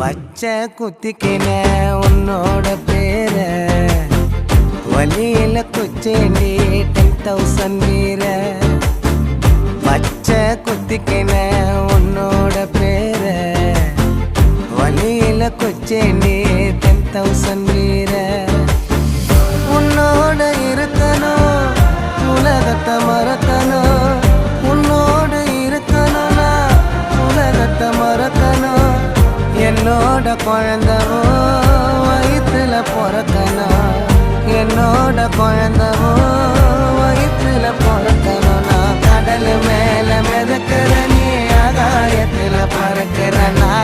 பச்சை குத்திக்கின உன்னோட பேர வலியில குச்சேண்டி 10,000 வீர. பச்சை குத்திக்கின உன்னோட பேர வலியில குச்சேண்டி 10,000 வீர. உன்னோட இருக்கணும் உலகத்தை மறக்கணும், உன்னோட இருக்கணும்னா உலகத்தை மறக்கணும். என்னோட குழந்தவோ வயிற்றுல பிறக்கணும், என்னோட குழந்தவோ வயிற்றுல பிறக்கணும். நான் கடல் மேல மிதக்கிற நீ ஆகாயத்துல பறக்கிற நான்